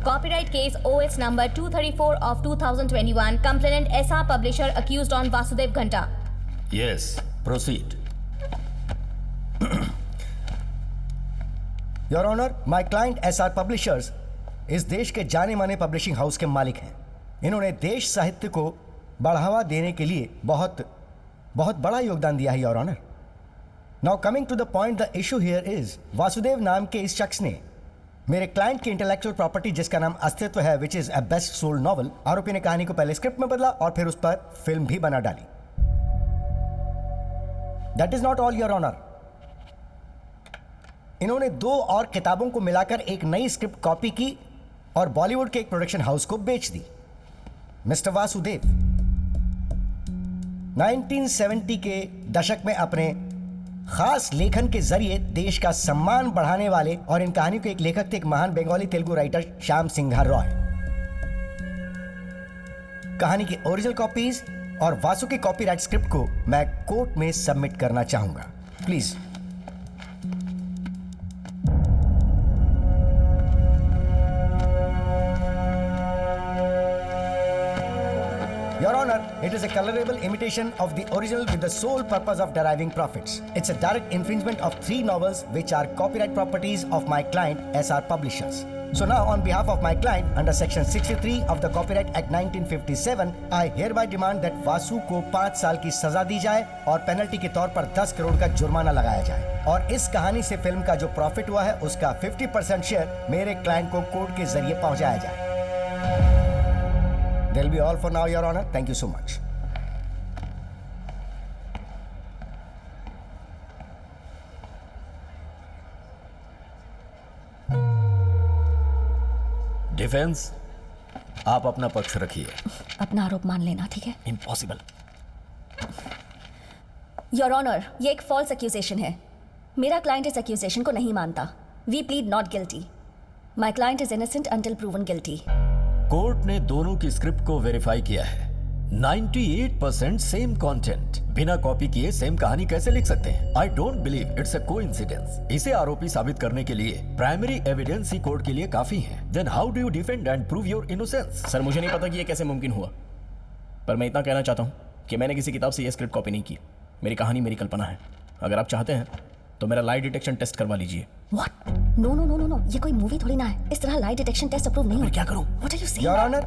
Copyright case OS number 234 of 2021. Complainant SR Publisher accused on Vasudev Ghanta. Yes, proceed. Your Honor, my client SR Publishers इस देश के जाने माने publishing house के मालिक हैं। इन्होंने देश साहित्य को बढ़ावा देने के लिए बहुत बड़ा योगदान दिया है, your honour. Now coming to the point, the issue here is Vasudev नाम के इस शख्स ने मेरे क्लाइंट की इंटेलेक्चुअल प्रॉपर्टी जिसका नाम अस्तित्व है, which is a best sold novel, आरोपी ने कहानी को पहले स्क्रिप्ट में बदला और फिर उस पर फिल्म भी बना डाली। That is not all, your honour. इन्होंने 2 और किताबों को मिलाकर एक नई स्क्रिप्ट कॉपी की और बॉलीवुड के एक प्रोडक्शन हाउस को बेच दी। मिस्टर वासुदेव 1970 के दशक में अपने खास लेखन के जरिए देश का सम्मान बढ़ाने वाले और इन कहानियों के एक लेखक थे, एक महान बंगाली तेलुगु राइटर श्याम सिंघा रॉय। कहानी की ओरिजिनल कॉपीज और वासु की कॉपीराइट स्क्रिप्ट को मैं कोर्ट में सबमिट करना चाहूंगा, please. Your Honor, it is a colorable imitation of the original with the sole purpose of deriving profits. It's a direct infringement of 3 novels which are copyright properties of my client SR Publishers. So now on behalf of my client under section 63 of the Copyright Act 1957, I hereby demand that Vasu को 5 साल की सजा दी जाए और penalty के तौर पर 10 करोड़ का जुर्माना लगाया जाए और इस कहानी से फिल्म का जो प्रॉफिट हुआ है उसका 50% शेयर मेरे क्लाइंट को कोर्ट के जरिए पहुंचाया जाए। That'll be all for now, Your Honor. Thank you so much. Defence, आप अपना पक्ष रखिए। अपना आरोप मान लेना, ठीक है? इम्पॉसिबल। योर ऑनर, ये एक फॉल्स एक्यूजेशन है। मेरा क्लाइंट इस एक्यूजेशन को नहीं मानता। We plead not guilty. My client is innocent until proven guilty. Court ने दोनों की स्क्रिप्ट को वेरीफाई किया है। 98% सेम कंटेंट। बिना कॉपी किए सेम कहानी कैसे लिख सकते हैं? I don't believe it's a coincidence. इसे आरोपी साबित करने के लिए प्राइमरी एविडेंस ही कोर्ट के लिए काफी है। Then how do you defend and prove your innocence? Sir, मुझे नहीं पता कि ये कैसे मुमकिन हुआ, पर मैं इतना कहना चाहता हूँ कि मैंने किसी किताब से ये स्क्रिप्ट कॉपी नहीं की। मेरी कहानी मेरी कल्पना है। अगर आप चाहते हैं तो मेरा लाई डिटेक्शन टेस्ट करवा लीजिए। What? No, no, no, no, no. ये कोई मूवी थोड़ी ना है। इस तरह लाई डिटेक्शन टेस्ट अप्रूव नहीं मैं क्या करूं? What are you saying? Your Honor,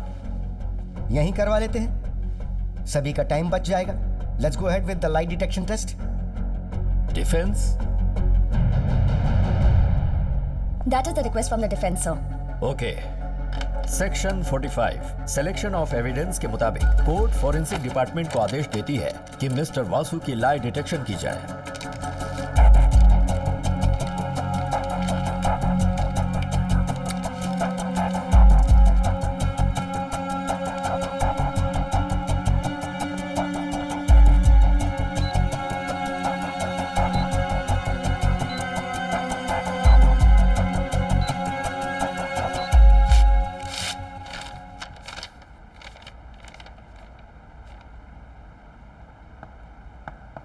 यहीं करवा लेते हैं, सभी का टाइम बच जाएगा। Let's go ahead with the lie detection test. Defence? That is the request from the defense, sir. Okay. Section 45 selection of evidence के मुताबिक कोर्ट फॉरेंसिक डिपार्टमेंट को आदेश देती है कि मिस्टर वासु की लाई डिटेक्शन की जाए।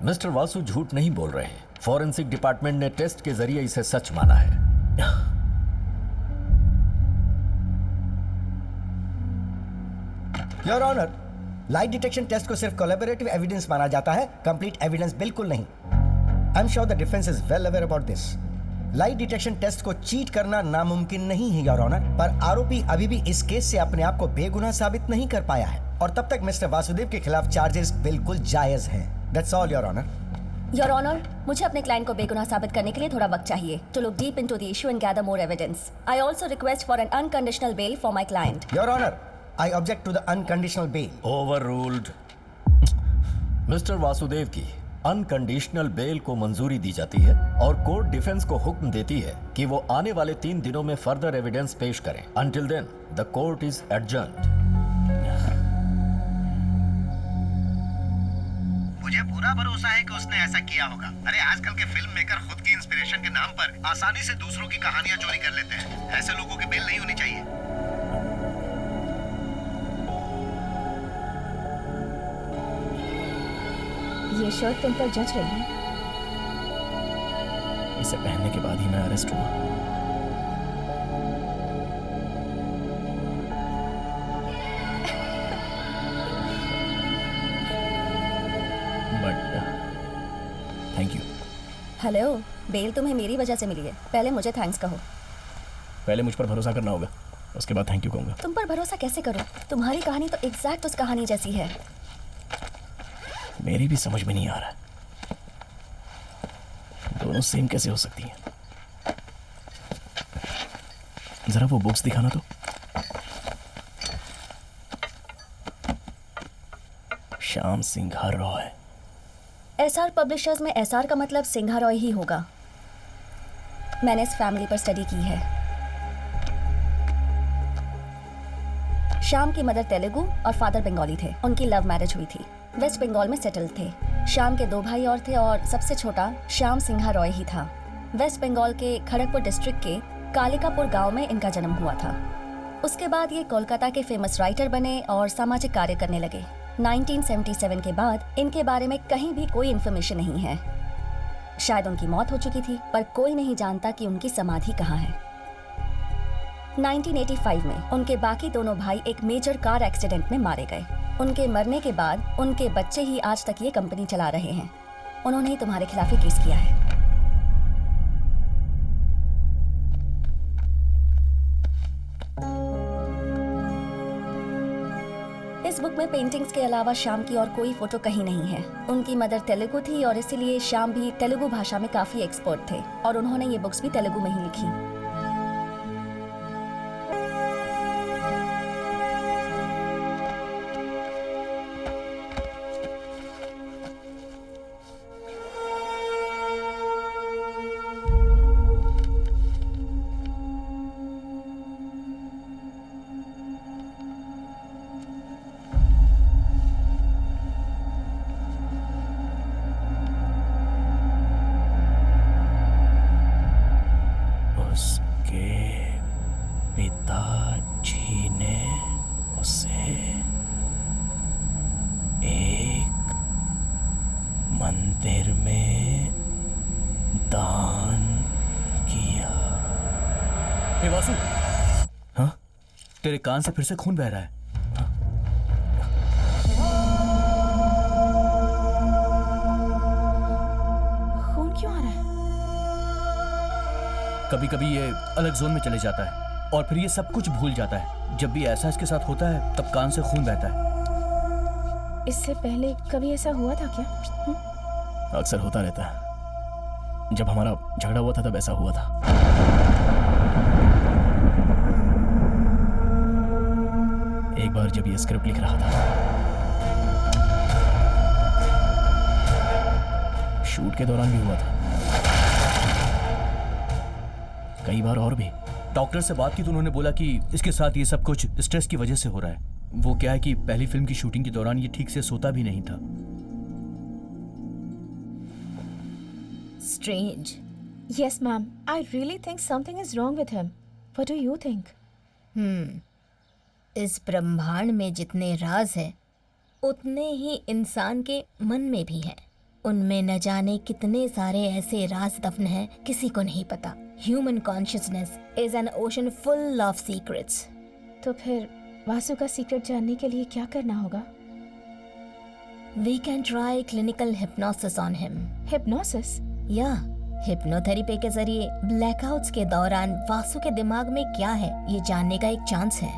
मिस्टर वासु झूठ नहीं बोल रहे हैं। फॉरेंसिक डिपार्टमेंट ने टेस्ट के जरिए इसे सच माना है। Your honour, lie detection test को सिर्फ कोलैबोरेटिव एविडेंस माना जाता है, कंप्लीट एविडेंस बिल्कुल नहीं। I am sure the defence is well aware about this. Lie detection test को चीट करना नामुमकिन नहीं है, योर ऑनर, पर आरोपी अभी भी इस केस से अपने आप को बेगुनाह साबित नहीं कर पाया है और तब तक मिस्टर वासुदेव के खिलाफ चार्जेस बिल्कुल जायज हैं। That's all, Your Honor. Your Honor, मुझे अपने क्लाइंट को बेगुनाह साबित करने के लिए थोड़ा वक्त चाहिए to look deep into the issue and gather more evidence. I also request for an unconditional bail for my client. Your Honor, I object to the unconditional bail. Overruled. Mister Vasudev की अनकंडीशनल बेल को मंजूरी दी जाती है और court defence को हुक्म देती है कि वो आने वाले 3 दिनों में फर्दर एविडेंस पेश करें। Until then, the court is adjourned. मुझे पूरा भरोसा है कि उसने ऐसा किया होगा। अरे आजकल के फिल्म मेकर खुद की इंस्पिरेशन के नाम पर आसानी से दूसरों की कहानियां चोरी कर लेते हैं। ऐसे लोगों की बेल नहीं होनी चाहिए। ये शर्ट तुम पर जच रही है। इसे पहनने के बाद ही मैं अरेस्ट हुआ। हेलो, बेल तुम्हें मेरी वजह से मिली है। पहले मुझे थैंक्स कहो। पहले मुझ पर भरोसा करना होगा, उसके बाद थैंक यू कहूँगा। तुम पर भरोसा कैसे करूं? तुम्हारी कहानी तो एग्जैक्ट उस कहानी जैसी है। मेरी भी समझ में नहीं आ रहा, दोनों सेम कैसे हो सकती हैं? जरा वो बुक्स दिखाना तो। श्याम सिंघा रॉय। एसआर पब्लिशर्स में एसआर का मतलब सिंघा रॉय ही होगा। मैंने इस फैमिली पर स्टडी की है। श्याम की मदर तेलुगु और फादर बंगाली थे। उनकी लव मैरिज हुई थी। वेस्ट बंगाल में सेटल थे। श्याम के 2 भाई और थे और सबसे छोटा श्याम सिंघा रॉय ही था। वेस्ट बंगाल के खड़गपुर डिस्ट्रिक्ट के कालिकापुर गांव में इनका जन्म हुआ था। उसके बाद ये कोलकाता के फेमस राइटर बने और सामाजिक कार्य करने लगे। 1977 के बाद इनके बारे में कहीं भी कोई इन्फॉर्मेशन नहीं है। शायद उनकी मौत हो चुकी थी, पर कोई नहीं जानता कि उनकी समाधि कहाँ है। 1985 में उनके बाकी दोनों भाई एक मेजर कार एक्सीडेंट में मारे गए। उनके मरने के बाद उनके बच्चे ही आज तक ये कंपनी चला रहे हैं। उन्होंने ही तुम्हारे खिलाफ ही केस किया है। इस बुक में पेंटिंग्स के अलावा श्याम की और कोई फोटो कहीं नहीं है। उनकी मदर तेलुगु थी और इसीलिए श्याम भी तेलुगु भाषा में काफी एक्सपर्ट थे और उन्होंने ये बुक्स भी तेलुगु में ही लिखी। पिताजी ने उसे एक मंदिर में दान किया। हे वासु, हाँ? तेरे कान से फिर से खून बह रहा है। खून क्यों आ रहा है? कभी कभी ये अलग जोन में चले जाता है और फिर ये सब कुछ भूल जाता है। जब भी ऐसा इसके साथ होता है तब कान से खून बहता है। इससे पहले कभी ऐसा हुआ था क्या? अक्सर होता रहता है। जब हमारा झगड़ा हुआ था तब ऐसा हुआ था। एक बार जब ये स्क्रिप्ट लिख रहा था, शूट के दौरान भी हुआ था, कई बार और भी। डॉक्टर से बात की तो उन्होंने बोला कि इसके साथ ये सब कुछ स्ट्रेस की वजह से हो रहा है। वो क्या है कि पहली फिल्म की शूटिंग के दौरान ये ठीक से सोता भी नहीं था। Strange. Yes, ma'am. I really think something is wrong with him. What do you think? इस ब्रह्मांड में जितने राज हैं, उतने ही इंसान के मन में भी हैं। उनमें न जाने कितने सारे ऐसे राज दफन हैं, किसी को नहीं पता। Human consciousness is an ocean full of secrets. तो फिर वासु का सीक्रेट जानने के लिए क्या करना होगा? We can try clinical hypnosis on him. Hypnosis? या हिप्नोथेरेपी के जरिए ब्लैकआउट्स के दौरान वासु के दिमाग में क्या है, ये जानने का एक चांस है।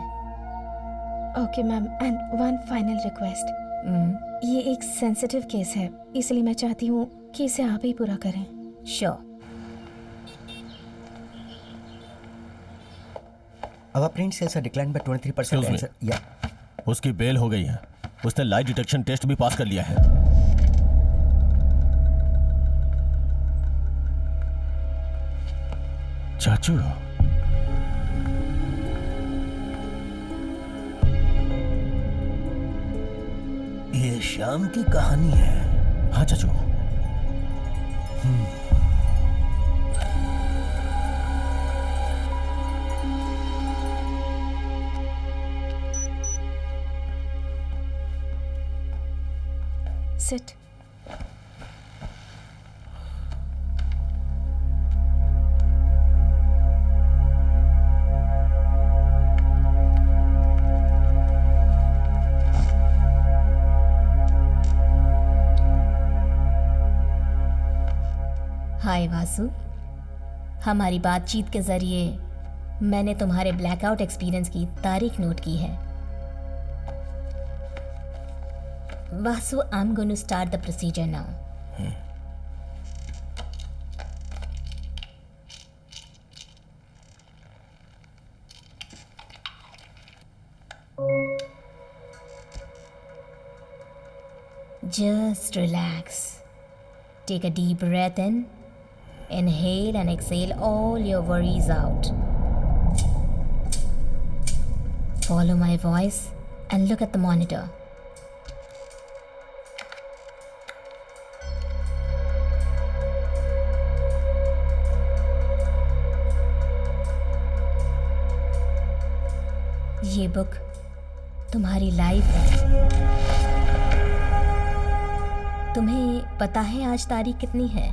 Okay, ma'am. And one final request. ये एक सेंसिटिव केस है, इसलिए मैं चाहती हूँ कि इसे आप ही पूरा करें। Sure. Our print sales are declined by 23%. Excuse me. Yeah. उसकी बेल हो गई है। उसने लाई डिटेक्शन टेस्ट भी पास कर लिया है। चाचू, ये श्याम की कहानी है। हाँ चाचू। Sit. Hi हाय वासु। हमारी बातचीत के जरिए मैंने तुम्हारे ब्लैकआउट एक्सपीरियंस की तारीख नोट की है। Vasu, I am going to start the procedure now. Just relax. Take a deep breath in. Inhale and exhale all your worries out. Follow my voice and look at the monitor. ये book तुम्हारी life है। तुम्हें पता है आज तारीख कितनी है?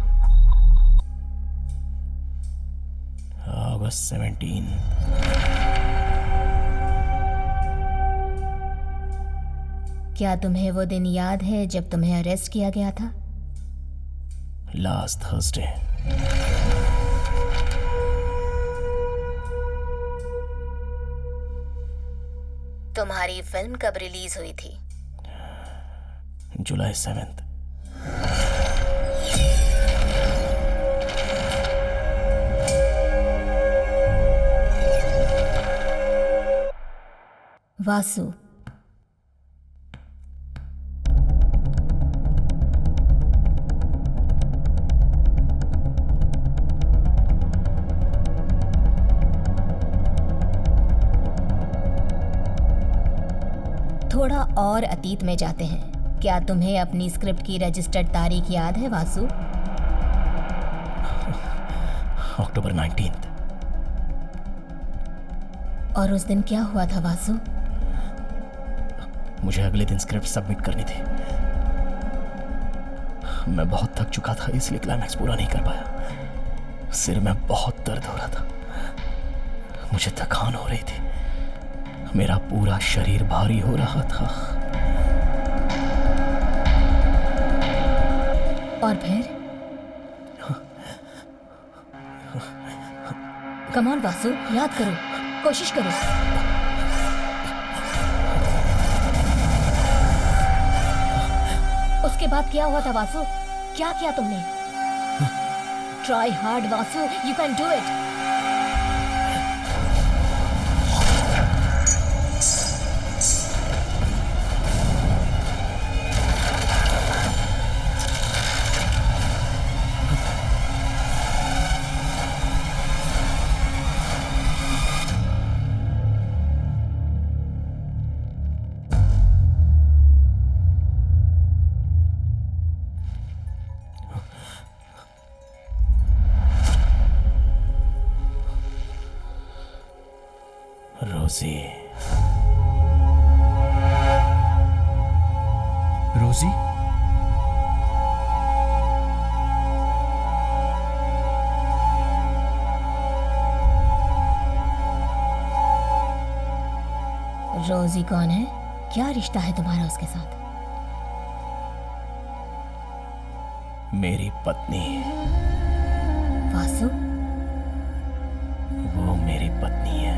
August 17। क्या तुम्हें वो दिन याद है जब तुम्हें अरेस्ट किया गया था? Last Thursday। तुम्हारी फिल्म कब रिलीज हुई थी? July 7th। वासु, थोड़ा और अतीत में जाते हैं। क्या तुम्हें अपनी स्क्रिप्ट की रजिस्टर्ड तारीख याद है वासु? October 19th। और उस दिन क्या हुआ था वासु? मुझे अगले दिन स्क्रिप्ट सबमिट करनी थी। मैं बहुत थक चुका था, इसलिए क्लाइमैक्स पूरा नहीं कर पाया। सिर में बहुत दर्द हो रहा था, मुझे थकान हो रही थी, मेरा पूरा शरीर भारी हो रहा था। और फिर? कम ऑन वासु, याद करो, कोशिश करो। उसके बाद क्या हुआ था वासु? क्या किया तुमने? Try hard Vasu, you can do it. रोजी। रोजी? रोजी कौन है? क्या रिश्ता है तुम्हारा उसके साथ? मेरी पत्नी। वासु? वो मेरी पत्नी है।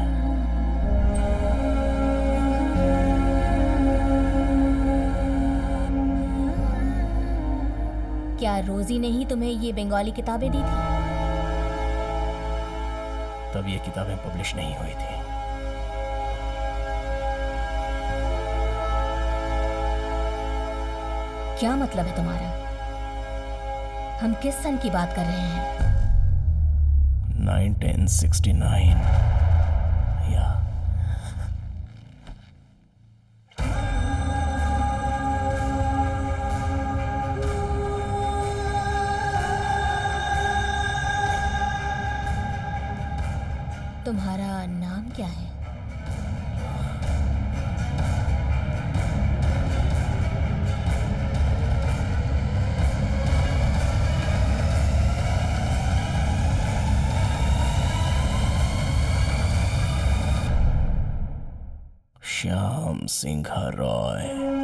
क्या रोजी ने ही तुम्हें ये बंगाली किताबें दी थी? तब ये किताबें पब्लिश नहीं हुई थी। क्या मतलब है तुम्हारा? हम किस सन की बात कर रहे हैं? 1969 या तुम्हारा नाम क्या है? श्याम सिंह रॉय।